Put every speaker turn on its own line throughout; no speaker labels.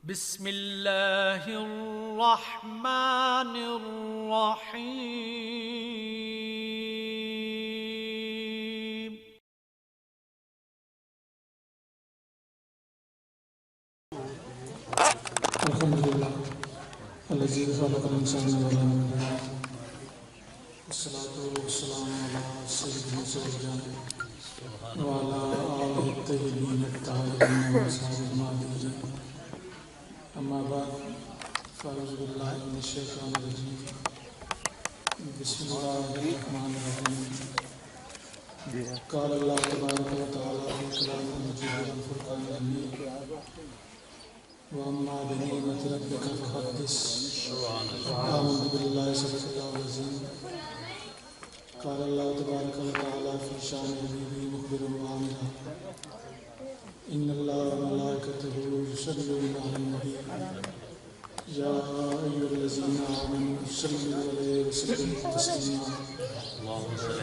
بسم اللہ الرحمن الرحیم
الحمدللہ الذی خلق الانسان وعلم والصلاة والسلام علی سیدنا سیدنا وعلى آلہ الطیبین الطاہرین واصحابہ اجمعین اما بعد فاعوذ باللہ من الشیطان الرجیم بسم اللہ الرحمن الرحیم قال اللہ تبارک و تعالی فی کلام المجید والفرقان الحمید وَأَمَّا بِنِعْمَةِ رَبِّكَ فَحَدِّثْ أعوذ باللہ صدق اللہ العظیم قال اللہ تبارک و تعالی فی شان حبیبہ مخبرا وعامرا ان اللہ وملائکتہ یصلون علی النبی یا ایھا الذین آمنوا صلوا علیہ وسلموا تسلیما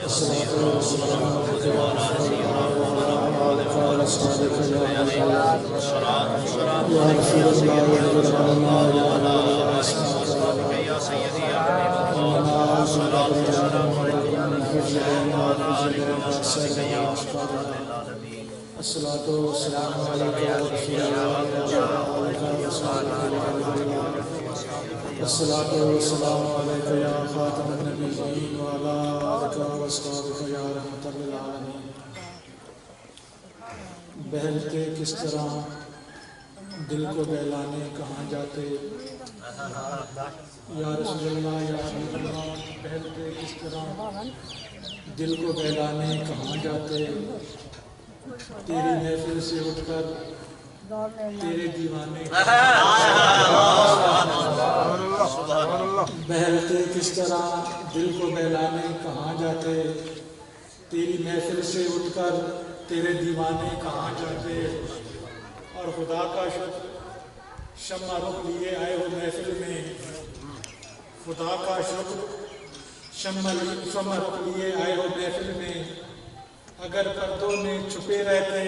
الصلاۃ والسلام علیک یا رسول اللہ وعلی آلک وصحبہ یا رسول اللہ وعلی اصحابہ یا سیدی یا حبیب اللہ الصلاۃ والسلام علیکم الصلاۃ والسلام علیک یا رسول اللہ الصلاۃ والسلام علیک یا خاتم النبیین وعلی آلک واصحابہ یا رحمۃ للعالمین بہلتے کس طرح دل کو بہلانے کہاں جاتے یا رسول اللہ یا حبیب اللہ بہلتے کس طرح دل کو بہلانے کہاں جاتے تیری محفل سے اٹھ کر تیرے دیوانے بہلتے کس طرح دل کو بہلانے کہاں جاتے تیری محفل سے اٹھ کر تیرے دیوانے کہاں جاتے اور خدا کا شکر شمع رخ لیے آئے ہو محفل میں خدا کا شکر شمع رخ لیے آئے ہو محفل میں اگر پردوں میں چھپے رہتے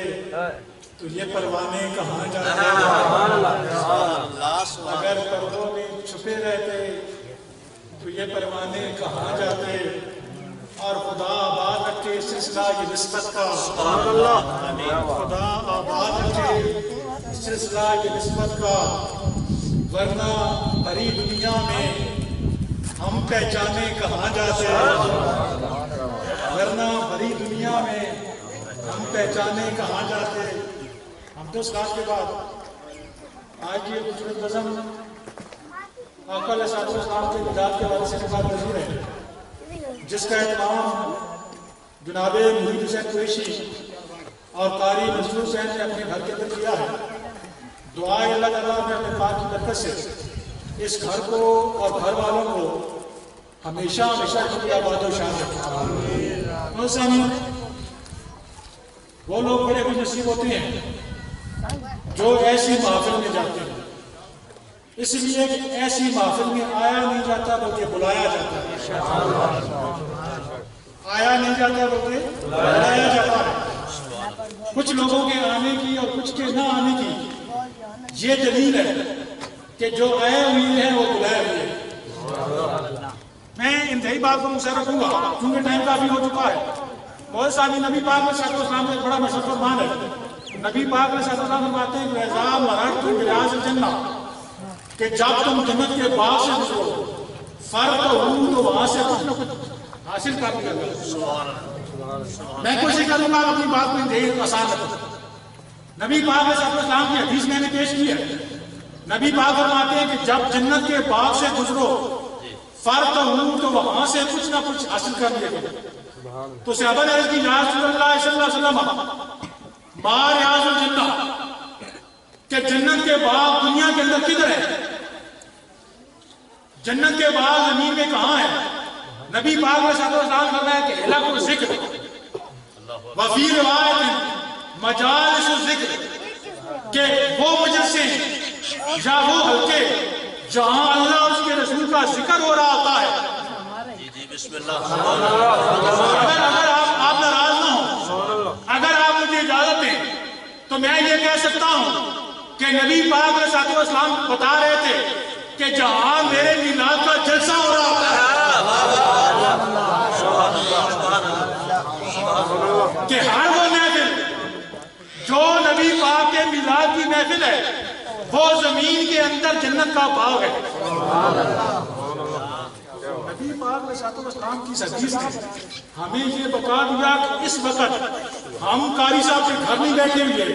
تو یہ پروانے کہاں جاتے اگر پردوں میں چھپے رہتے تو یہ پروانے کہاں جاتے اور خدا آباد رکھے سلسلہ یہ نسبت کا خدا آباد رکھے سلسلہ یہ نسبت کا ورنہ بھری دنیا میں ہم پہچانے کہاں جاتے ورنہ بھری دنیا میں ہم پہچانے کہاں جاتے ہم 10 سال کے بعد آج یہ خوبصورت نظم آقا علیہ السلام کے مداد کے حوالے سے بات نظیر ہے جس کا اہتمام جناب محمد حسین قریشی اور قاری منصور حسین نے اپنے گھر کے اندر کیا ہے دعائے اللہ تعالیٰ میں اپنے پاک کی برکت سے اس گھر کو اور گھر والوں کو ہمیشہ کی آباد و شان رکھے وہ لوگ بڑے خوش نصیب ہوتے ہیں جو ایسی محفل میں جاتے ہیں اس لیے کہ ایسی محفل میں آیا نہیں جاتا بلکہ بلایا جاتا ہے آیا نہیں جاتا بلکہ بلایا جاتا ہے کچھ لوگوں کے آنے کی اور کچھ کے نہ آنے کی یہ دلیل ہے کہ جو آئے ہوئے ہیں وہ بلائے ہوئے ہیں میں انتہائی بات کو مجھ سے رکھوں گا کیونکہ ٹائم کافی ہو چکا ہے بہت ساری نبی پاک علیہ السلام کا ایک بڑا مشہور فرمان ہے نبی پاک علیہ السلام فرماتے ہیں کہ اذا مررتم بریاض الجنہ کہ جب تم جنت کے باغ سے گزرو فرق ہوں تو وہاں سے کچھ نہ کچھ حاصل کر لیا گیا میں کوشش کروں گا اپنی بات کو انتہائی آسان رکھوں نبی پاک علیہ السلام کی حدیث میں نے پیش کی ہے نبی پاک فرماتے ہیں کہ جب جنت کے باغ سے گزرو فرق ہوں تو وہاں سے کچھ نہ کچھ حاصل کر لیا گیا تو صحابہ نے عرض کی یا رسول اللہ صلی اللہ علیہ وسلم ما ریاض الجنہ کہ جنت کے باغ دنیا کے اندر کدھر ہے جنت کے باغ زمین میں کہاں ہے نبی پاک علیہ السلام فرمایا کہ حلق الذکر وفی روایت مجالس الذکر کہ وہ مجلسیں یا وہ حلقے جہاں اللہ اس کے رسول کا ذکر ہو رہا ہوتا ہے بسم اللہ اگر آپ ناراض نہ ہوں اگر آپ مجھے اجازت دیں تو میں یہ کہہ سکتا ہوں کہ نبی پاک علیہ السلام بتا رہے تھے کہ جہاں میرے میلاد کا جلسہ ہو رہا ہوتا ہے کہ ہر وہ محفل جو نبی پاک کے میلاد کی محفل ہے وہ زمین کے اندر جنت کا باغ ہے. نبی پاک علیہ السلام کی حدیث نے ہمیں یہ بتا دیا کہ اس وقت ہم قاری صاحب کے گھر نہیں بیٹھے ہوئے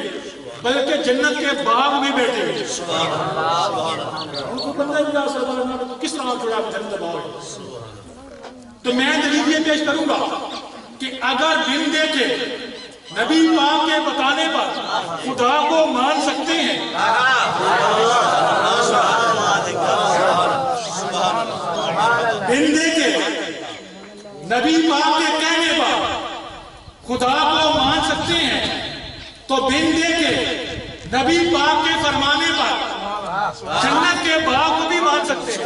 بلکہ جنت کے باغ میں بیٹھے ہوئے. ان کو بندہ بھی کس طرح جڑا جنت باغ ہے. تو میں دلیل یہ پیش کروں گا کہ اگر بن دیکھے نبی پاک کے بتانے پر خدا کو مان سکتے ہیں بن دیکھے نبی پاک کے کہنے پر خدا کو مان سکتے ہیں تو بن دیکھے نبی پاک کے فرمانے پر جنت کے باغ کو بھی مان سکتے ہیں.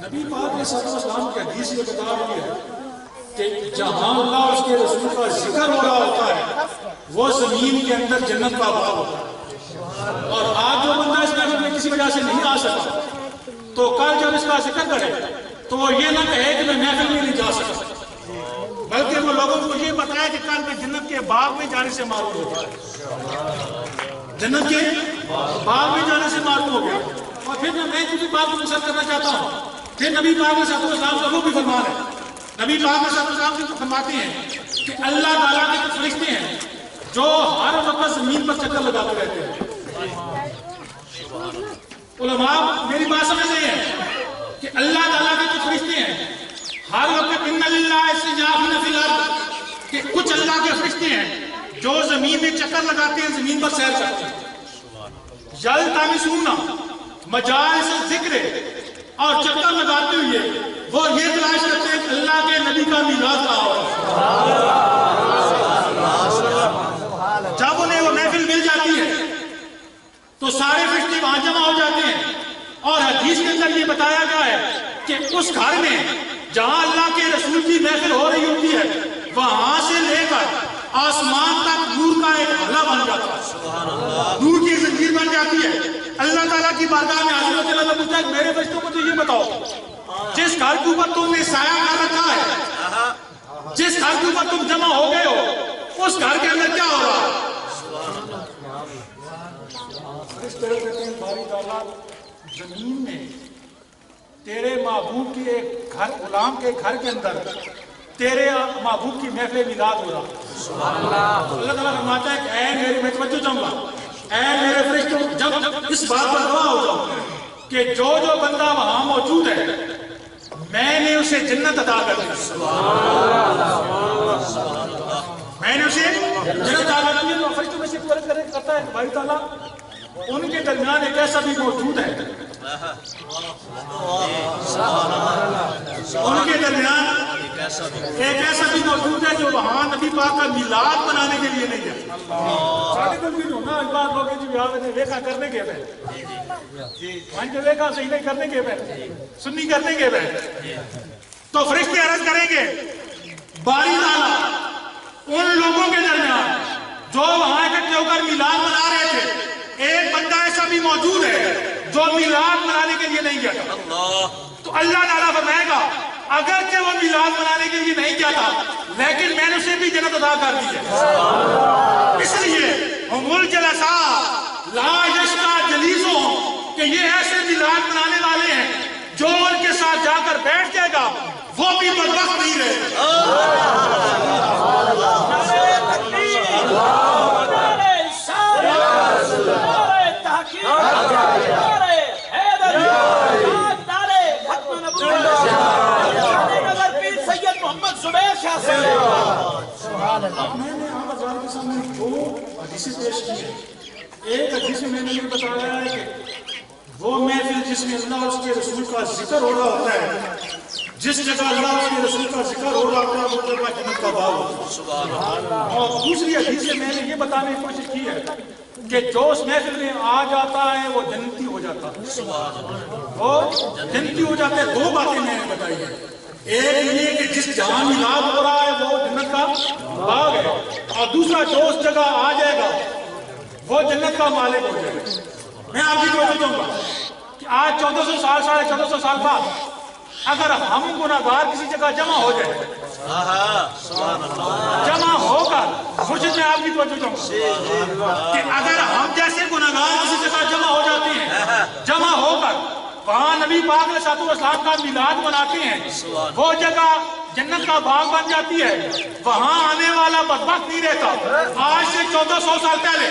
نبی پاک علیہ السلام کی حدیث یہ بتا رہی ہے کہ جہاں اللہ اور اس کے رسول کا ذکر ہو رہا ہوتا ہے وہ زمین کے اندر جنت کا باغ ہوتا ہے. اور آج جو بندہ اس محفل میں کسی وجہ سے نہیں آ سکا تو کل جب اس کا ذکر کرے تو وہ یہ نہ کہے کہ میں محفل میں نہیں جا سکا بلکہ وہ لوگوں کو یہ بتایا کہ کل میں جنت کے باغ میں جانے سے معروف ہو گیا. جنت کے باغ میں جانے سے معروف ہو گیا. اور پھر میں کسی بات کو مشہور کرنا چاہتا ہوں. پھر نبی پاک علیہ السلام کا وہ بھی فرمان ہے. نبی پاک علیہ السلام کی فرماتے ہیں کہ اللہ تعالیٰ کے کچھ فرشتے ہیں جو ہر وقت زمین پر چکر لگاتے رہتے ہیں. علماء میری بات سمجھ رہے ہیں کہ اللہ تعالیٰ کے کچھ فرشتے ہیں ہر وقت ان اللہ استجابن فی الارض کہ کچھ اللہ کے فرشتے ہیں جو زمین میں چکر لگاتے ہیں زمین پر سیر کرتے ہیں. یلتمسون مجالس الذکر اور چکر لگاتے ہوئے وہ یہ تلاش کرتے ہیں کہ اللہ کے نبی کا میلاد کہاں ہو. جب انہیں وہ محفل مل جاتی ہے تو سارے فرشتے وہاں جمع ہو جاتے ہیں. اور حدیث کے اندر یہ بتایا گیا ہے کہ اس گھر میں جہاں اللہ کے رسول کی محفل ہو رہی ہوتی ہے وہاں سے لے کر آسمان تک نور کا ایک حلقہ بن جاتا ہے. نور کی زنجیر بن جاتی ہے. اللہ تعالیٰ کی بارگاہ میں حاضر ہوتے اللہ پوچھتا ہے میرے فرشتوں کو تو یہ بتاؤ جس گھر کے اوپر تم نے سایہ کر رکھا ہے جس گھر کے اوپر تم جمع ہو گئے ہو اس گھر کے اندر کیا ہو رہا ہے. اس طرح کہتے ہیں باری تعالیٰ زمین میں تیرے محبوب کی ایک گھر غلام کے گھر کے اندر تیرے محبوب کی محفل میلاد ہو رہا. اللہ تعالیٰ فرماتا ہے کہ اے میرے میں توجہ چاہوں گا اے میرے فرشتوں جب اس بات پر گواہ ہو جاؤ کہ جو بندہ وہاں موجود ہے میں نے اسے جنت عطا کر دی. میں نے اسے جنت عطا کر دی. فرشتوں میں سے عرض کرتا ہے بھائی تعالیٰ ان کے درمیان ایک ایسا بھی موجود ہے ان کے درمیان ایک ایسا بھی موجود ہے جو وہاں نبی پاک کا میلاد منانے کے لیے نہیں ہے. ساڑھے دل بھی ہونا اس بات لوگ جی یاد نے ویکھا کرنے کے پہ ہم جو ویکھا صحیح نہیں کرنے کے پہ سنی کرنے کے پہ تو فرشتے عرض کریں گے باری تعالیٰ ان لوگوں کے درمیان جو وہاں اکٹھے ہو کر میلاد منا رہے تھے ایک بندہ ایسا بھی موجود ہے جو میلاد منانے کے لیے نہیں گیا تھا. تو اللہ تعالیٰ فرمائے گا اگرچہ وہ میلاد منانے کے لیے نہیں گیا تھا لیکن میں نے اسے بھی جنت عطا کر دی ہے. اس لیے ہم الجلساء لا یشقی جلیسہم کہ یہ ایسے میلاد منانے والے ہیں جو ان کے ساتھ جا کر بیٹھ جائے گا وہ بھی بدبخت نہیں رہے. میں نے آپ حضرات کے سامنے دو حدیثیں پیش کی ہیں. ایک حدیث میں نے یہ بتایا ہے کہ وہ محفل جس میں اللہ اور اس کے رسول کا ذکر ہو رہا ہوتا ہے جس جگہ اللہ اور اس کے رسول کا ذکر ہو رہا ہوتا ہے وہ جگہ جنت کا باغ ہوتا ہے. اور دوسری حدیث سے میں نے یہ بتانے کی کوشش کی ہے کہ جو اس محفل میں آ جاتا ہے وہ جنتی ہو جاتا ہے. وہ جنتی ہو جاتا ہے. دو باتیں میں نے بتائی ہیں. ایک یہ کہ جس جہاں میلاد ہو رہا ہے وہ جنت کا باغ ہے، اور دوسرا جو اس جگہ آ جائے گا وہ جنت کا مالک ہو جائے گا۔ میں آپ کی توجہ دوں گا کہ آج 1400 سال 1450 سال بعد اگر ہم گناہگار کسی جگہ جمع ہو جائے، جمع ہو کر مرشد میں آپ کی توجہ دوں گا کہ اگر ہم جیسے گناہگار کسی جگہ جمع ہو جاتے ہیں، جمع ہو کر وہاں نبی پاک علیہ السلام کا میلاد مناتے ہیں، وہ جگہ جنت کا باغ بن جاتی ہے، وہاں آنے والا بدبخت نہیں رہتا۔ آج سے 1400 سال پہلے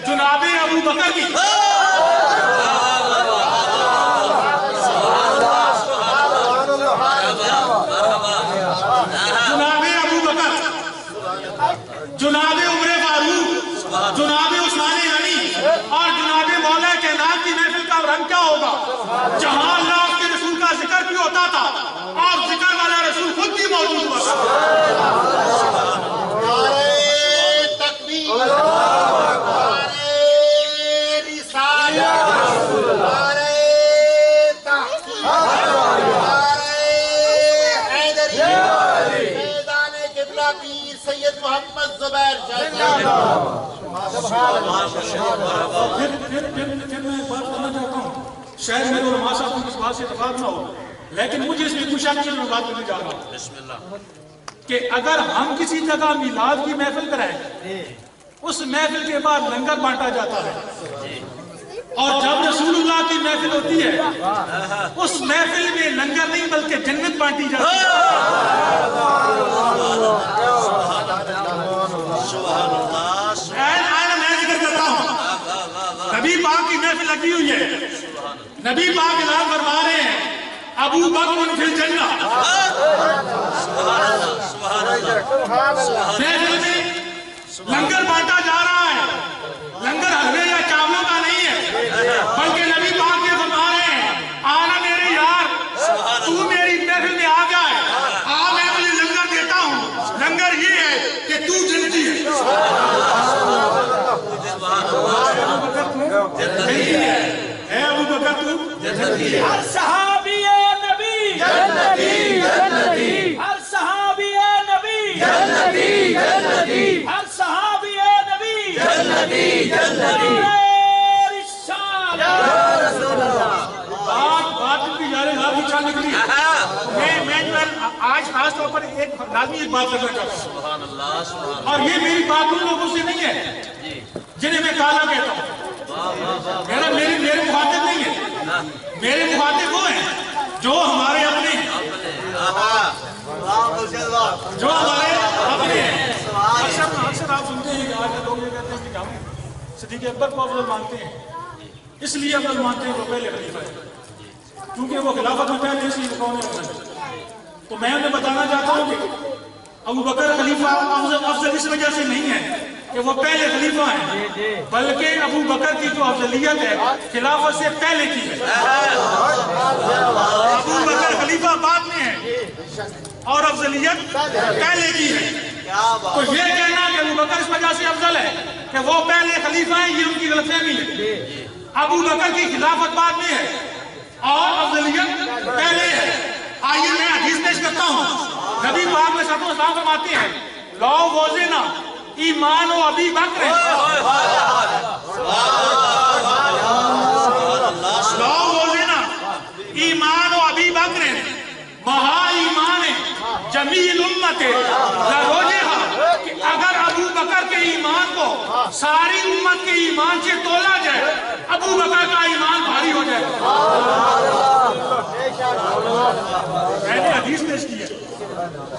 جناب ابو بکر کی جناب عمر فاروق، جناب عثمان غنی اور جناب مولا کائنات کی محفل کا رنگ کیا ہوگا؟ جہاں اللہ کے رسول کا ذکر بھی ہوتا تھا اور ذکر والا رسول خود بھی موجود ہوا۔
نعرہ تکبیر، نعرہ رسالت، نعرہ تحقیق، نعرہ حیدری، میدان قبلہ پیر سید محمد زبیر
پھر میں ایک بات کرنا چاہتا ہوں، شاید میرے علماء صاحب کو اس بات سے اتفاق نہ ہو، لیکن مجھے اس میں کچھ شک نہیں، میں بات کرنے جا رہا ہوں کہ اگر ہم کسی جگہ میلاد کی محفل کرائیں، اس محفل کے بعد لنگر بانٹا جاتا ہے، اور جب رسول اللہ کی محفل ہوتی ہے اس محفل میں لنگر نہیں بلکہ جنت بانٹی جاتی ہے۔ میں ذکر کرتا ہوں، نبی پاک کی محفل لگی ہوئی ہے، نبی پاک اعلان فرما رہے ہیں ابو بکر فی الجنہ، محفل میں لنگر بانٹا جا رہا ہے، لنگر حلوے یا چاولوں کا نہیں ہے، بلکہ نبی پاک یہ فرما رہے ہیں آنا میرے یار، تو میری محفل میں آ جائے، میں تجھے لنگر دیتا ہوں، لنگر یہ ہے کہ تو جنتی ہے۔ اے ابو بکر تو جنتی ہے۔
ہر صحابی نبی جنتی جنتی، ہر صحابی نبی جنتی جنتی، ہر صحابی نبی جنتی جنتی،
بات کی جا رہی ہے نکلی۔ میں جو آج خاص طور پر ایک لازمی ایک بات کرنا چاہتا ہوں، اور یہ میری بات ان لوگوں سے نہیں ہے جنہیں میں کالا کہتا ہوں، میرے مخاطب نہیں ہے، میرے مخاطب وہ ہیں جو ہمارے اپنے ہیں، جو ہمارے اپنے ہیں۔ اکثر آپ سنتے ہیں کہ آج لوگ یہ کہتے ہیں کہ ہم صدیق اکبر کو افضل مانتے ہیں، اس لیے افضل مانتے ہیں وہ پہلے خلیفہ ہے، کیونکہ وہ خلافت میں پہلے اس لیے کون ہے۔ تو میں انہیں بتانا چاہتا ہوں کہ ابو بکر خلیفہ افضل اس وجہ سے نہیں ہے کہ وہ پہلے خلیفہ ہیں، بلکہ ابو بکر کی جو افضلیت ہے خلافت سے پہلے کی ہے۔ ابو بکر خلیفہ بعد میں ہے اور افضلیت پہلے کی ہے، تو یہ کہنا کہ ابو بکر اس وجہ سے افضل ہے کہ وہ پہلے خلیفہ ہیں، یہ ان کی غلط فہمی ہے۔ ابو بکر کی خلافت بعد میں ہے اور افضلیت پہلے ہے۔ آئیے میں حدیث پیش کرتا ہوں، نبی پاک میں صلی اللہ فرماتے ہیں لو وزنا ایمان و ابی بکر، لو وزنا ایمان و ابی بکر مہا ایمان جمیل امت لروجہا، کہ اگر ابو بکر کے ایمان کو ساری امت کے ایمان سے تولا جائے ابو بکر کا ایمان بھاری ہو جائے۔ میں نے حدیث پیش کی ہے،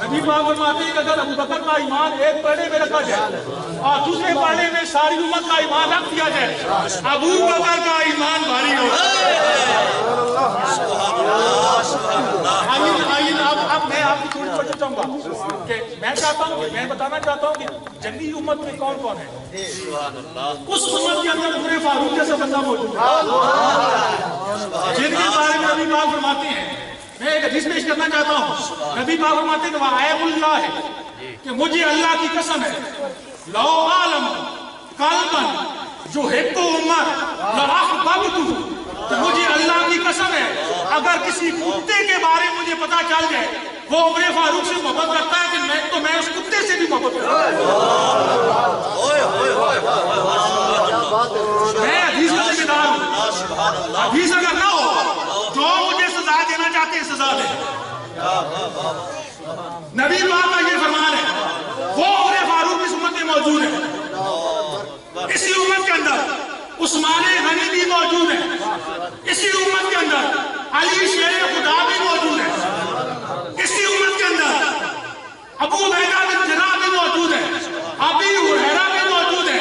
نبی پاک فرماتے ہیں کہ اگر ابو بکر کا ایمان ایک پڑے میں رکھا جائے اور دوسرے پڑے میں ساری امت کا ایمان رکھ دیا جائے ابو بکر کا ایمان بھاری ہو جائے۔ اب میں آپ کی تھوڑی توجہ چاہوں گا کہ میں چاہتا ہوں کہ میں بتانا چاہتا ہوں کہ جنگی امت میں کون کون ہے۔ اس امت کے اندر عمر فاروق جیسا بندہ موجود ہے جن کے بارے میں نبی پاک فرماتے ہیں، میں ایک حدیث پیش کرنا چاہتا ہوں، نبی پاک فرماتے ہیں کہ وَعَيْبُ اللَّهِ کہ مجھے اللہ کی قسم ہے لو عالم قلبا جو حب عمر لَرَحْبَبْتُ تو مجھے اللہ کی قسم ہے اگر کسی کتے کے بارے میں مجھے پتا چل جائے وہ عمر فاروق سے محبت کرتا ہے کہ میں اس کتے سے بھی محبت کرتا ہوں. میں حدیث کا ذمہ دار ہوں. حدیث اگر نہ ہو جو مجھے سزا دینا چاہتے ہیں سزا دیں. نبی پاک کا یہ فرمان ہے وہ عمر فاروق اس امت میں موجود ہے. اسی امت کے اندر عثمان غنی بھی موجود ہے. اسی امت کے اندر علی شیر خدا بھی موجود ہے. اسی امت کے اندر ابو عبیدہ بن جراح بھی موجود ہے. ابی ہریرہ بھی موجود ہے.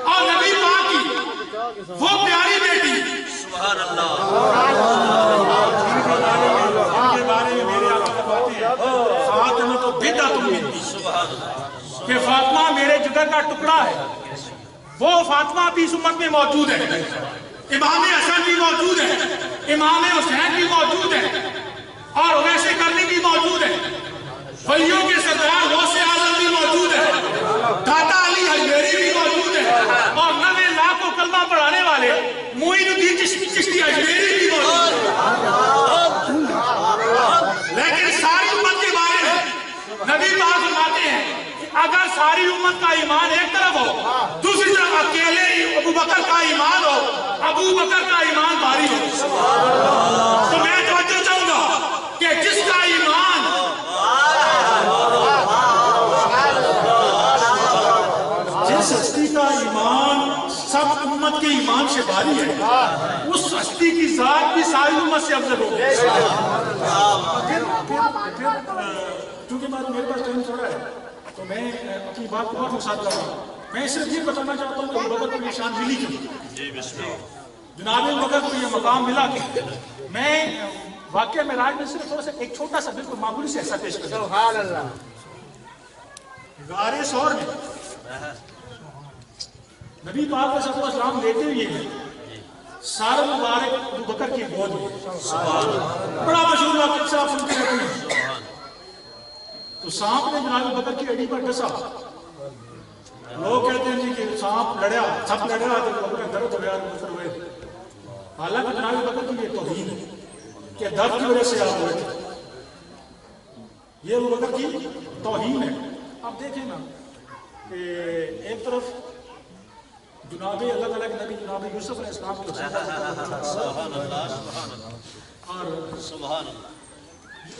اور نبی پاک کی وہ پیاری بیٹی
سبحان اللہ
کے بارے میں میرے آقا فرماتے ہیں فاطمہ تو بدعۃ منی کہ فاطمہ میرے جگر کا ٹکڑا ہے. وہ فاطمہ بھی اس امت میں موجود ہے. امام حسن بھی موجود ہے. امام حسین بھی موجود ہے. اور ویسے کرنی بھی موجود ہے. ولیوں کے سردار غوث اعظم بھی موجود ہے. داتا علی حجویری بھی موجود ہے. اور 90 لاکھ کو کلمہ پڑھانے والے معین الدین چشتی حجویری بھی موجود ہے. لیکن ساری امت کے بارے میں نبی پاک فرماتے ہیں اگر ساری امت کا ایمان ایک طرف ہو دوسری طرف اکیلے ابو بکر کا ایمان ہو ابو بکر کا ایمان بھاری ہو. تو میں توجہ چاہوں گا کہ جس کا ایمان جس ہستی کا ایمان سب امت کے ایمان سے بھاری ہے اس ہستی کی ذات بھی ساری امت سے افضل ہو. چونکہ میرے پاس ٹائم تھوڑا ہے تو میں اپنی بات کو بہت مقصد کر رہا ہوں. میں صرف یہ بتانا چاہتا ہوں کہ ابو بکر کو یہ شان ملی کیوں, جناب ابو بکر کو یہ مقام ملا کیوں. میں واقعہ معراج میں صرف تھوڑا سا ایک چھوٹا سا بالکل معمولی سے ایسا پیش کرتا ہوں. سبحان اللہ. غار ثور میں نبی پاک علیہ السلام لیتے ہوئے ہیں سارا مبارک ابو بکر کی گود میں. بڑا مشہور واقعہ سے آپ سنتے رہتے ہیں. تو سانپ نے جناب ابو بکر کی اڑی پر ڈسا. لوگ کہتے ہیں کہ سانپ لڑیا سب لڑیا تو ابو بکر درد ہو گیا ابو بکر ہوئے. حالانکہ جناب ابو بکر کی یہ توہین ہے کہ درد کی وجہ سے آپ ہوئے تھے. یہ ابو بکر کی توہین ہے. آپ دیکھیں نا کہ ایک طرف جناب اللہ تعالیٰ کے نبی جناب یوسف علیہ السلام کی اور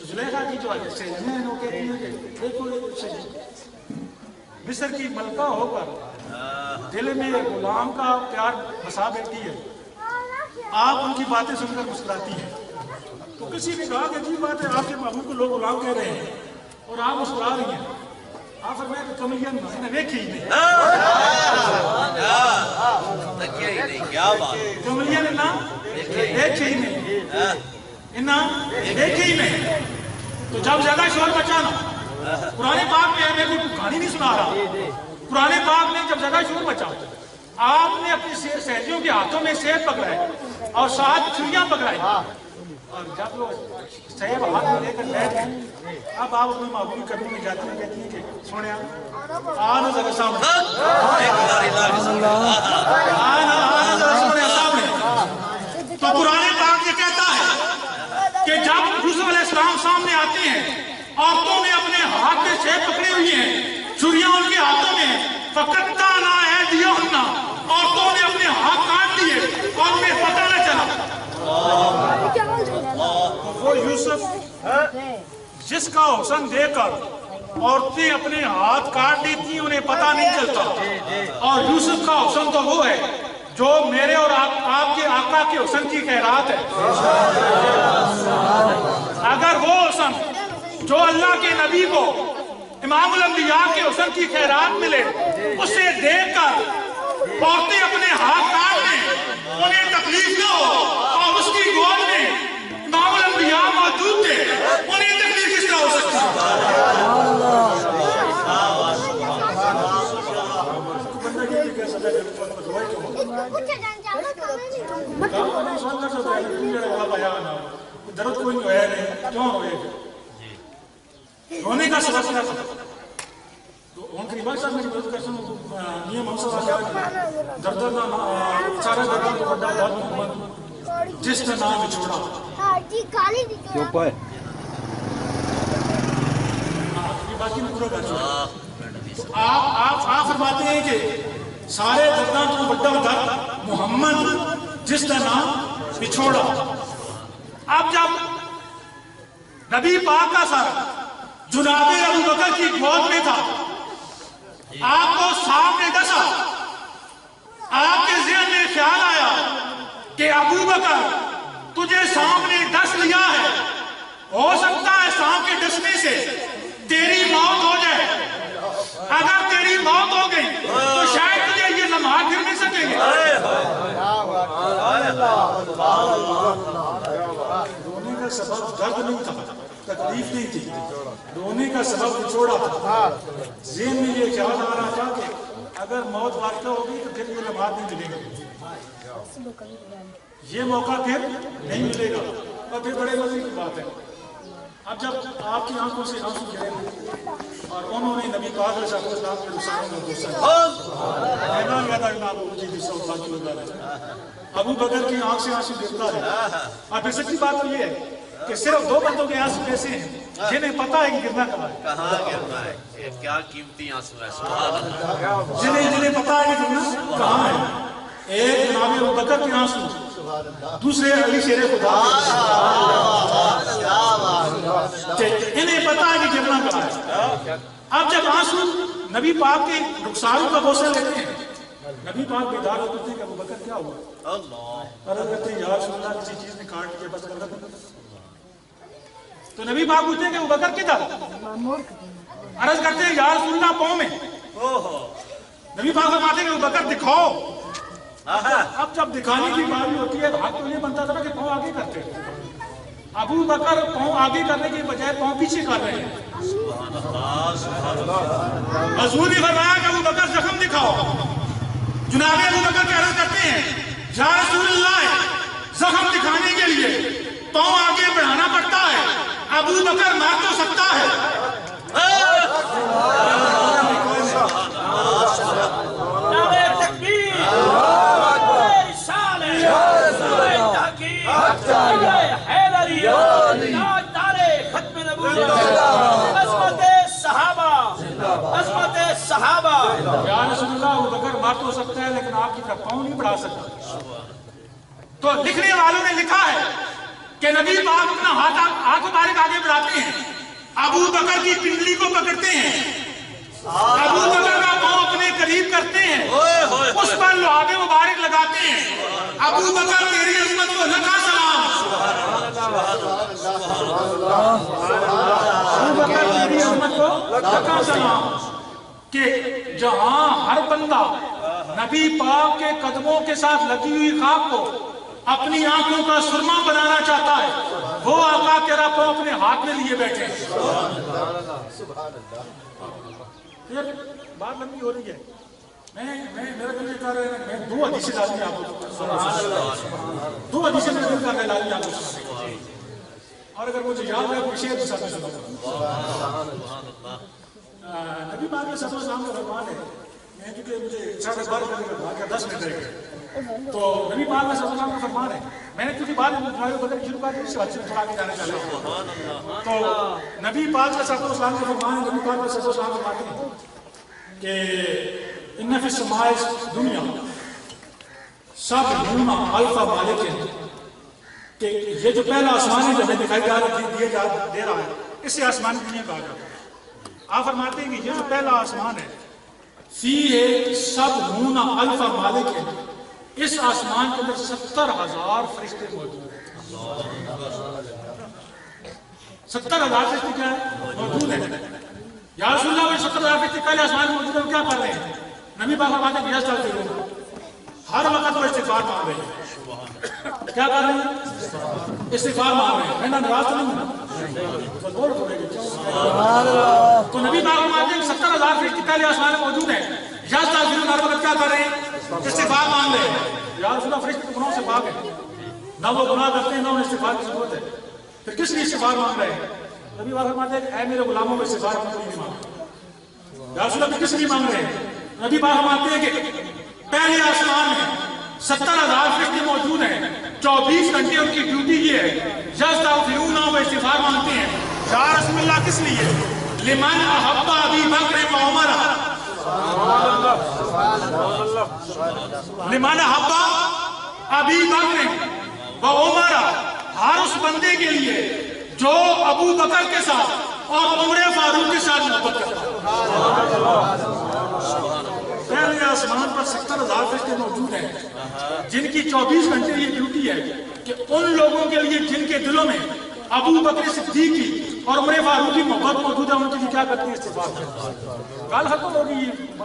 زلیخا کی جو ہے وہ کہتی ہیں کہ دیکھو مصر کی ملکہ ہو کر دل میں غلام کا پیار بسا بیٹھی ہے. آپ ان کی باتیں سن کر مسکراتی ہیں. تو کسی نے کہا کہ عجیب بات ہے آپ کے محبوب کو لوگ غلام کہہ رہے ہیں اور آپ مسکرا رہی ہیں. آپ فرمایا کہ کملیاں نے دیکھی ہی نہیں. کملیاں نے نہ دیکھی ہی نہیں دیکھے ہی نہیں. تو جب زیادہ شور بچا نا قرآن پاک میں میں کوئی کہانی نہیں سنا رہا. قرآن پاک میں جب زیادہ شور بچا آپ نے اپنی سہیلیوں کے ہاتھوں میں سیب پکڑائے اور ساتھ چھریاں پکڑائی. اور جب وہ سیب ہاتھ میں لے کر بیٹھ گئے اب آپ اپنے محبوب کے قدموں میں جاتی ہیں کہتی ہیں کہ سونے آنا ذرا سامنے تو قرآن پاک یہ کہتا ہے کہ جب یوسف علیہ السلام سامنے آتے ہیں عورتوں نے اپنے ہاتھ میں سیب پکڑے ہوئے ہیں چھریاں ان کے ہاتھوں میں فقطعنا ایدیہن عورتوں نے اپنے ہاتھ کاٹ لیے اور انہیں پتہ نہ چلا. وہ یوسف جس کا حسن دے کر عورتیں اپنے ہاتھ کاٹ لیتی انہیں پتہ نہیں چلتا. اور یوسف کا حسن تو وہ ہے جو میرے اور آپ کے آقا کے حسن کی خیرات ہے. اگر وہ حسن جو اللہ کے نبی کو امام الانبیاء کے حسن کی خیرات ملے اسے دیکھ کر عورتیں اپنے ہاتھ کاٹ لیں انہیں تکلیف نہ ہو اور اس کی گود میں امام الانبیاء موجود تھے انہیں تکلیف کس طرح ہو سکتی درد کوئی نہیں ہے کیوں ہوئے رونے کا سبب کیا تھا. تو ان کے عباد صاحب میری مدد کرتے ہیں نیم ہم سب آگیا درد سارا درد کو بڑا درد جس کا نام بچھوڑا.
چپ ہے.
باقی میں پورا کر چکا. آپ فرماتے ہیں کہ سارے درداں تو بڑا درد محمد جس کا نام بچھوڑا. اب جب نبی پاک کا سر جناب ابوبکر کی گود میں تھا, آپ کو سانپ نے ڈسا, آپ کے ذہن میں خیال آیا کہ ابوبکر تجھے سانپ نے ڈس لیا ہے, ہو سکتا ہے سانپ کے ڈسنے سے تیری موت ہو جائے. اگر تیری موت ہو گئی تو شاید تجھے یہ لمحات پھر مل سکیں گے. رونے کا سبب درد نہیں تھا, تکلیف نہیں تھی, رونے کا سبب بچھوڑا تھا. ذہن میں یہ خیال آ رہا تھا کہ اگر موت واقع ہوگی تو پھر یہ لمحات نہیں ملیں گے, یہ موقع پھر نہیں ملے گا. اور پھر بڑے مزے کی بات ہے, اب جب آپ کی آنکھوں سے آنسو گرے اور انہوں نے نبی پاک علیہ السلام کے رسالوں میں دوسرا ابو بکر کی آنکھ سے آنسو گرتا ہے. اور پھر سچی بات تو یہ ہے کہ صرف دو بندوں کے آنسو ایسے ہیں جنہیں پتا ہے کہ گرنا کہاں ہے,
کیا قیمتی آنسو ہے, سبحان اللہ.
جنہیں پتا ہے کہ گرنا کہاں ہے. ایک جناب ابو بکر کے آنسو, دوسرے علی شیر خدا, انہیں پتا ہے کہ گرنا کہاں ہے. اب جب آنسو نبی پاک کے رخساروں کا بوسہ لیتے ہیں, نبی پاک بیدار ہوتے ہیں کہ ابو بکر کیا ہوا. عرض کرتے ہیں یا رسول اللہ کسی چیز نے کاٹ دیا, بس اللہ کا. تو نبی پاک پوچھتے ہیں کہ ابو بکر کدھر, عرض کرتے ہیں یا رسول اللہ پاؤں میں. نبی پاک فرماتے ہیں کہ ابو بکر دکھاؤ. اب جب دکھانے کی باری ہوتی ہے تو حق تو یہ بنتا تھا کہ پاؤں آگے کرتے ہیں. ابو بکر پاؤں آگے کرنے کی بجائے پاؤں پیچھے کر رہے ہیں. حضور نے فرمایا کہ ابو بکر زخم دکھاؤ. جناب ابو بکر کیا عرض کرتے ہیں یا رسول اللہ زخم دکھانے کے لیے پاؤں آگے بڑھانا پڑتا ہے, ابو بکر مار تو سکتا ہے. یا رسول اللہ ابو بکر مار تو سکتا ہے لیکن آپ کی طرف پاؤں نہیں بڑھا سکتا. تو لکھنے والوں نے لکھا ہے کہ نبی پاک اپنا ہاتھ مبارک آگے بڑھاتے ہیں, ابو بکر کی پنڈلی کو پکڑتے ہیں, ابو بکر کا پاؤں اپنے قریب کرتے ہیں, اس پر لعاب مبارک لگاتے ہیں. ابو بکر تیری عظمت کو لکھا سلام. ابو بکر تیری عظمت کو لکھا سلام. کہ جہاں ہر بندہ نبی پاک کے قدموں کے ساتھ لگی ہوئی خاک کو اپنی آنکھوں کا سرما بنانا چاہتا ہے, وہ آقا تیرا پاؤں اپنے ہاتھ میں لیے بیٹھے. پھر بات لمبی ہو رہی ہے, میرا دل یہ کہہ رہا ہے, میں دو حدیثیں لازمی آپ کو, دو حدیثیں میرے دل کر رہے لازمی آپ کو, اور اگر مجھے یاد ہے کوئی شیئر ساتھ میں سنا. نبی پاک علیہ السلام کا فرمان ہے, میں کیونکہ مجھے 12:30 کرنے کا بھاگ 10 منٹ رہ گئے, تو نبی پاک علیہ السلام کا فرمان ہے. میں نے کیونکہ بعد میں بدر شروع کر اس حادثے میں تھوڑا آگے جانا چاہتا ہوں. تو نبی پاک علیہ السلام کا فرمان ہے, نبی پاک علیہ السلام فرماتے ہیں کہ ان فی السماء دنیا سبعون الف مالک, کہ یہ جو پہلا آسمان ہے جو ہمیں دکھائی دے رہا ہے, اس سے آسمان دنیا کہا جاتا ہے. آپ فرماتے ہیں کہ یہ جو پہلا آسمان ہے فیہ سبعون الف مالک ہے, اس آسمان کے اندر 70,000 فرشتے موجود ہیں. 70,000 فرشتے کیا ہے موجود ہیں. یا رسول اللہ 70,000 فرشتے پہلے آسمان میں موجود ہیں, کیا کر رہے ہیں؟ نبی پاک فرماتے ہیں کہ چلتے ہیں ہر وقت وہ استغفار مانگ رہے ہیں. کیا کر رہے ہیں؟ استغفار مانگ رہے ہیں. میں ناراض تو نہیں ہوں. تو نبی پاک فرماتے ہیں 70,000 فرشتے پہلے آسمان میں موجود ہیں, یا استغفار ہر وقت کیا کر رہے ہیں؟ استغفار مانگ رہے ہیں. یا رسول اللہ فرشتے گناہوں سے پاک ہیں, نہ وہ گناہ کرتے ہیں نہ انہیں استغفار کی ضرورت ہے, پھر کس لیے استغفار مانگ رہے ہیں؟ نبی پاک فرماتے ہیں کہ اے میرے غلاموں کو استغفار کوئی نہیں مانگ. یا رسول اللہ کس لیے مانگ رہے ہیں؟ نبی پاک فرماتے ہیں کہ پہلے آسمان میں 70,000 فرشتے موجود ہیں 24 گھنٹے ان کی ڈیوٹی یہ ہے، یستغفرون، وہ استغفار مانگتے ہیں. یا رسول اللہ کس لیے؟ لمن احب ابی بکر و عمر، لمن احب ابی بکر و عمر، ہر اس بندے کے لیے جو ابو بکر کے ساتھ اور عمر فاروق کے ساتھ محبت کرتا ہے. پہلے آسمان پر 70,000 فرشتے موجود ہیں جن کی 24 گھنٹے یہ ڈیوٹی ہے کہ ان لوگوں کے لیے جن کے دلوں میں ابو بکر صدیق کی اور عمر فاروق کی محبت موجود ہے، ان کے لیے کیا کرتے ہیں؟ استغفار کرتے ہیں. گال ختم ہوگی،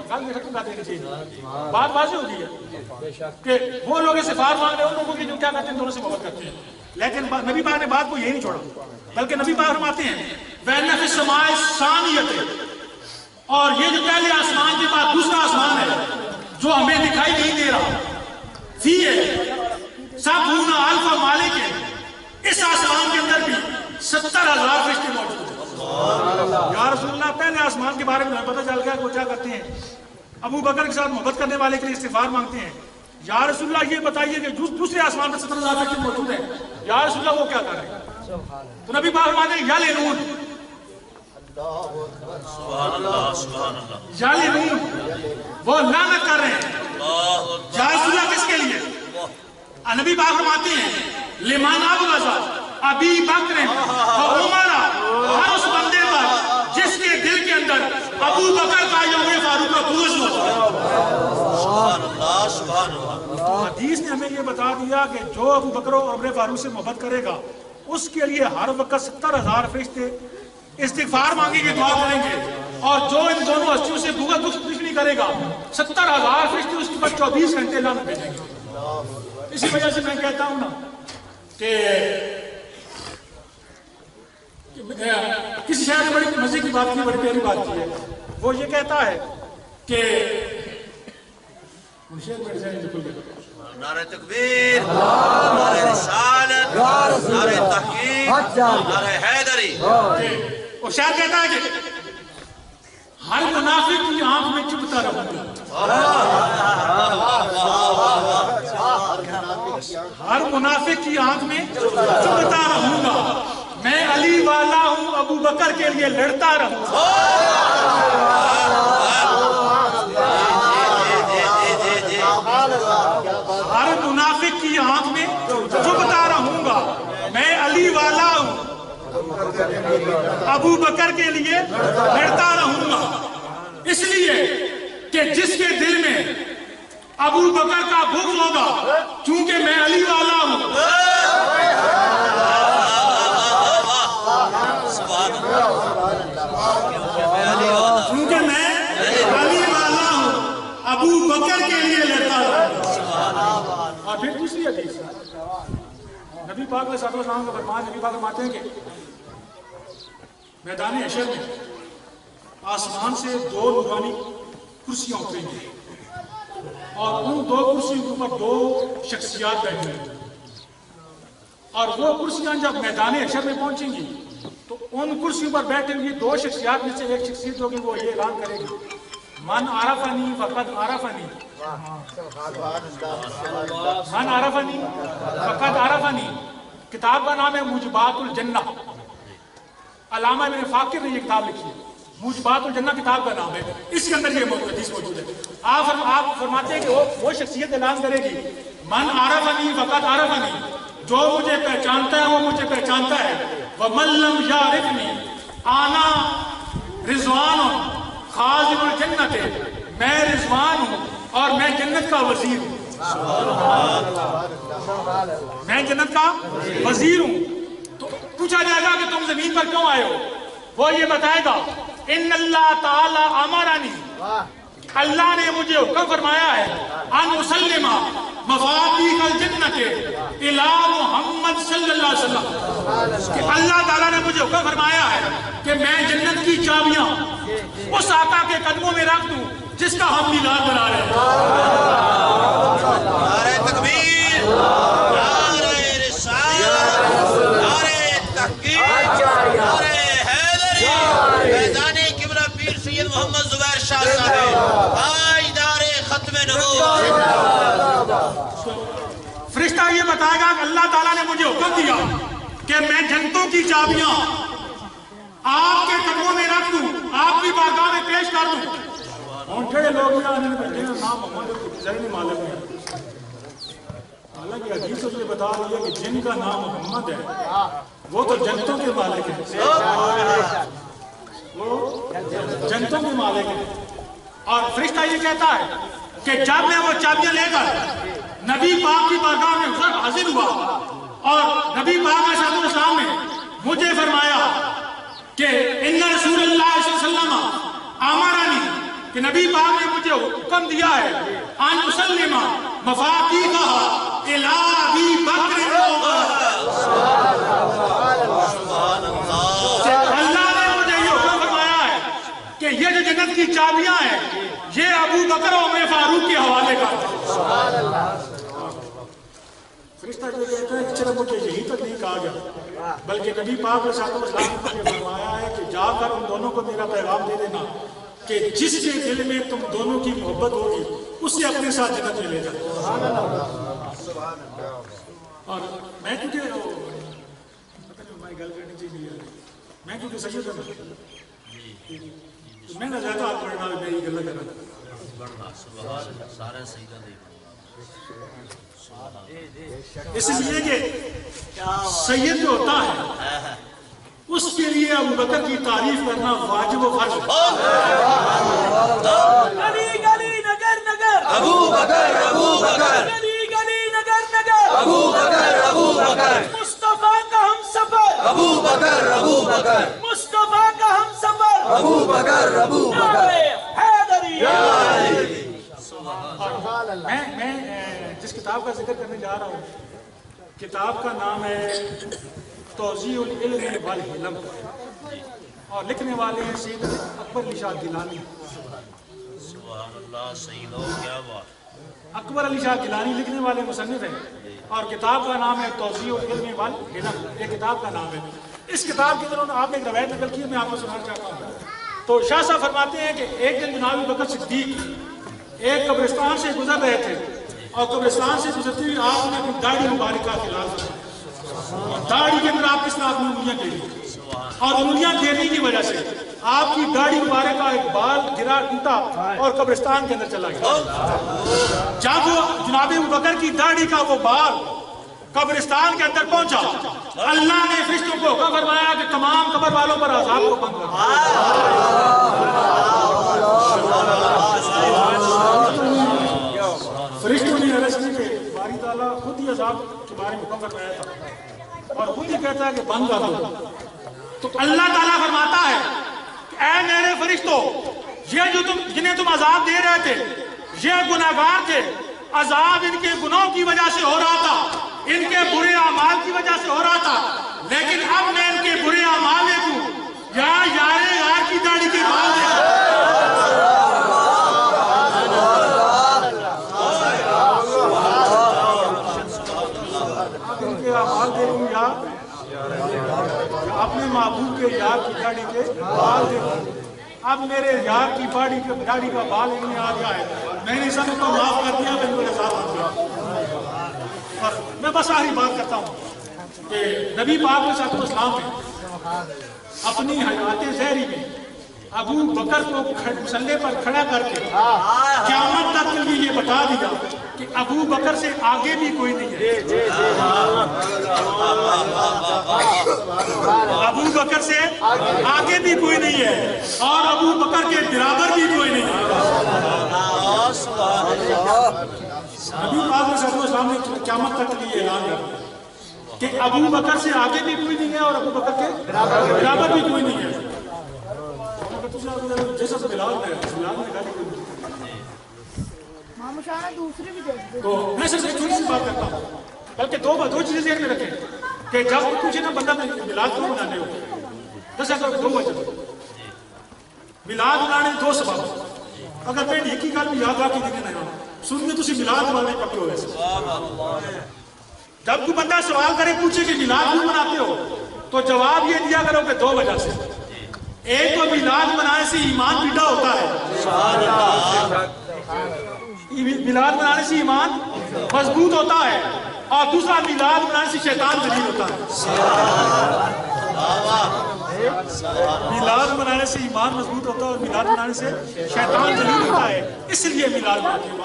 گال ختم کر دینی چاہیے، بات واضح ہو گئی ہے کہ وہ لوگ استغفار مانگ رہے ہیں، ان لوگوں کی جو کیا کرتے ہیں؟ دونوں سے محبت کرتے ہیں. لیکن نبی پاک نے بات کو یہی نہیں چھوڑا، بلکہ نبی پاک فرماتے ہیں وَإِنَّ فِي السَّمَاءِ الثَّانِيَةِ، اور یہ جو پہلے آسمان کے بعد دوسرا آسمان ہے جو ہمیں دکھائی نہیں دے رہا، فِيهِ سَبْعُونَ أَلْفَ مَلَكٍ، اس آسمان کے اندر بھی 70,000 فرشتے موجود ہیں. یا رسول اللہ پہلے آسمان کے بارے میں ہمیں پتہ چل گیا کہ وہ کیا کرتے ہیں؟ ابو بکر کے ساتھ محبت کرنے والے کے لیے استغفار مانگتے ہیں. یا رسول اللہ یہ بتائیے کہ دوسرے آسمان پر 70,000 فرشتے موجود ہیں، یا رسول اللہ وہ کیا کر رہے ہیں؟ تو نبی پاک فرماتے ہیں یلعنون، یلعنون، وہ لعنت کر رہے ہیں. یا رسول اللہ کس کے لیے؟ نبی پاک فرماتے ہیں لمن ابغض ابی بکر و عمر، ہر اس بندے پر جس کے دل کے اندر ابو بکر کا یا عمر فاروق کا بغض ہوتا ہے. حدیث نے ہمیں یہ بتا دیا کہ جو ابو بکر اور عمر فاروق سے محبت کرے گا اس کے لیے ہر وقت 70,000 فرشتے استغفار مانگیں گے، دعا کریں گے. اور جو ان دونوں ہستیوں سے بغض نہیں کرے گا 70,000 فرشتے اس کے بعد 24 گھنٹے لعنت بھیجیں گے. اسی وجہ سے میں کہتا ہوں نا کہ کسی شاعر نے بڑی مزے کی بات کی، بڑی پیاری بات کی ہے. وہ یہ کہتا ہے کہ
نعرہ تکبیر، نعرہ رسالت، نعرہ تحقیق، نعرہ حیدری.
وہ شاعر کہتا ہے کہ ہر منافق کی آنکھ میں چبھتا رہوں گا، ہر منافق کی آنکھ میں چبھتا رہوں گا، میں علی والا ہوں ابو بکر کے لیے لڑتا رہوں گا. ہر منافق کی آنکھ میں چبھتا رہوں گا، میں علی والا ہوں ابو بکر کے لیے لڑتا رہوں گا. اس لیے کہ جس کے دل میں ابو بکر کا بغض ہوگا، چونکہ میں علی والا ہوں، چونکہ میں علی والا ہوں ابو بکر کے لیے لڑتا رہوں گا. اور پھر دوسری حدیث نبی پاک علیہ السلام کا فرمان، نبی پاک فرماتے ہیں کہ میدان حشر میں آسمان سے 2 نورانی کرسیاں اتریں گی اور ان 2 کرسیوں کے اوپر 2 شخصیات بیٹھیں گی. اور وہ کرسیاں جب میدان حشر میں پہنچیں گی تو ان کرسیوں پر بیٹھیں گی 2 شخصیات میں سے ایک شخصیت ہوگی، وہ یہ اعلان کرے گی من عرفنی فقد عرفنی، من عرفنی فقد عرفنی. کتاب کا نام ہے موجبات الجنہ. علامہ ابن فاقر نے یہ کتاب لکھی ہے، موجبات الجنہ کتاب کا نام ہے. اس کے اندر یہ حدیث موجود ہے. آپ فرماتے ہیں کہ وہ شخصیت اعلان کرے گی من عرفنی فقد عرفنی، جو مجھے پہچانتا ہے وہ مجھے پہچانتا ہے. ومن لم یعرفنی انا رضوان خازن الجنت، میں رضوان ہوں اور میں جنت کا وزیر ہوں. میں جنت کا وزیر ہوں. تو پوچھا جائے گا کہ تم زمین پر کیوں آئے ہو؟ وہ یہ بتائے گا ان اللہ تعالی امرانی، اللہ نے مجھے حکم فرمایا ہے ان اسلم مفاتیح الجنت الی محمد صلی اللہ علیہ وسلم، کہ اللہ تعالیٰ نے مجھے حکم فرمایا ہے کہ میں جنت کی چابیاں اس آقا کے قدموں میں رکھ دوں جس کا ہم میلاد بنا رہے ہیں.
نعرہ تکبیر، نعرہ رسالت، نعرہ تحقیق، نعرہ حیدری. میدان کبریٰ پیر سید محمد زبیر شاہ صاحب، تاجدار ختم نبوت.
فرشتہ کر یہ بتائے گا کہ اللہ تعالیٰ نے مجھے حکم دیا کہ میں جنتوں کی چابیاں آپ کے قدموں میں رکھ دوں، آپ کی بارگاہ میں پیش کر دوں. اونٹے لوگ یہاں آنے میں بیٹھے ہیں، نام محمد ذرا نہیں معلوم ہے. حالانکہ حدیث اس نے بتا دیا کہ جن کا نام محمد ہے وہ تو جنتوں کے مالک ہیں، وہ جنتوں کے مالک ہیں. اور فرشتہ یہ کہتا ہے کہ جب میں وہ چابیاں لے کر نبی پاک کی بارگاہ میں حاضر ہوا اور نبی پاک علیہ السلام نے مجھے فرمایا کہ ان رسول اللہ صلی اللہ علیہ وسلم امرنی، کہ نبی پاک نے مجھے حکم دیا ہے ان اسلم مفاتیحہ الی ابی بکر و عمر. اللہ نے مجھے یہ حکم فرمایا ہے کہ یہ جو جنت کی چابیاں ہیں یہ ابو بکر و عمر فاروق کے حوالے کا. فرشتہ جو کہتا ہے کہ چلو مجھے یہی تک نہیں کہا گیا، بلکہ نبی پاک علیہ السلام نے فرمایا ہے کہ جا کر ان دونوں کو میرا پیغام دے دینا کہ جس کے دل میں تم دونوں کی محبت ہوگی اسے اپنے ساتھ جنت میں لے جانا. اور میں کیونکہ گل کرنی چاہیے، میں کیونکہ سید ہوں، میں نہ جاتا آپ پڑھنا میں یہ گلا کرنا. اس لیے کہ سید جو ہوتا ہے اس کے لیے ابو بکر کی تعریف کرنا واجب و فرض ہے.
گلی گلی نگر نگر
ابو بکر ابو بکر
گلی گلی نگر نگر
ابو بکر ابو بکر
مصطفیٰ کا ہم سفر
ابو بکر ابو بکر
مصطفیٰ کا ہم سفر
ابو بکر ابو بکر.
حیدری.
میں جس کتاب کا ذکر کرنے جا رہا ہوں کتاب کا نام ہے توضیح العلم والحلم اور لکھنے والے ہیں سید اکبر علی شاہ گیلانی.
سبحان اللہ، صحیح لوگ، کیا بات.
اکبر علی شاہ گیلانی لکھنے والے مصنف ہیں اور کتاب کا نام ہے توضیح العلم والحلم. یہ کتاب کا نام ہے. اس کتاب کے اندر آپ نے ایک روایت نقل کی، میں آپ کو سنانا چاہتا ہوں. تو شاہ صاحب فرماتے ہیں کہ ایک دن جناب ابو بکر صدیق ایک قبرستان سے گزر رہے تھے اور قبرستان سے گزرتے ہوئے آپ نے اپنی داڑھی مبارکہ کھلا دی. داڑھی کے اندر آپ کس طرح اپنی انگلیاں پھیری اور انگلیاں پھیرنے کی وجہ سے آپ کی داڑھی مبارکہ ایک بال گرا ٹوٹا اور قبرستان کے اندر چلا گیا. جب وہ جناب ابو بکر کی داڑھی کا وہ بال قبرستان کے اندر پہنچا اللہ نے فرشتوں کو حکم فرمایا کہ تمام قبر والوں پر عذاب کو بند کر. فرشتوں نے عرض کی کہ باری تعالیٰ خود ہی عذاب کے بارے میں حکم فرمایا تھا اور خود ہی کہتا ہے کہ بند کر دو. تو اللہ تعالیٰ فرماتا ہے کہ اے میرے فرشتوں، یہ جو جنہیں تم عذاب دے رہے تھے یہ گناہگار تھے، عذاب ان کے گناہوں کی وجہ سے ہو رہا تھا، ان کے برے اعمال کی وجہ سے ہو رہا تھا، لیکن اب میں ان کے برے اعمال دیکھوں یا یار یار کی داڑھی کے بال دیکھوں. اعمال دیکھوں یا اپنے محبوب کے یار کی داڑھی کے بال دیکھوں. اب میرے یار کی داڑھی کا بال انہیں آ گیا ہے، میں نے سب کو معاف کر دیا، میں میرے ساتھ آ گیا. اور میں بس آخری بات کرتا ہوں کہ نبی پاک علیہ السلام نے اپنی حیات ظاہری میں ابو بکر کو مسلح پر کھڑا کر کے قیامت تک کے لیے یہ بتا دیا کہ ابو بکر سے آگے بھی کوئی نہیں ہے. ابو بکر سے آگے بھی کوئی نہیں ہے اور ابو بکر کے برابر بھی کوئی نہیں ہے. نبی پاک علیہ السلام نے قیامت تک کے لیے اعلان کیا کہ ابو بکر سے آگے بھی کوئی نہیں ہے اور ابو بکر کے برابر بھی کوئی نہیں ہے. جیسا سے بلال نے تو میں صرف ایک چھوٹی سی بات کرتا ہوں، بلکہ دو چیزیں ذہن میں رکھیں کہ جب پوچھے نا بندہ میں بلال کیوں بنانے ہو، دس اگر دو وجہ بلال بنانے دو سبب. اگر میں ایک ہی گل بھی یاد رکھ کے دیکھنا سن کے تسی بلال بنانے پکے ہو ویسے. جب کوئی بندہ سوال کرے پوچھے کہ بلال کیوں بناتے ہو تو جواب یہ دیا کرو کہ دو وجہ سے. ایک تو بلال بنانے سے ایمان پیٹا ہوتا ہے، بلال بنانے سے ایمان مضبوط ہوتا ہے، اور دوسرا میلاد منانے سے شیطان ذلیل ہوتا ہے. میلاد منانے سے ایمان مضبوط ہوتا ہے اور میلاد منانے سے شیطان ذلیل ہوتا ہے. اس لیے میلاد مناتے ہیں.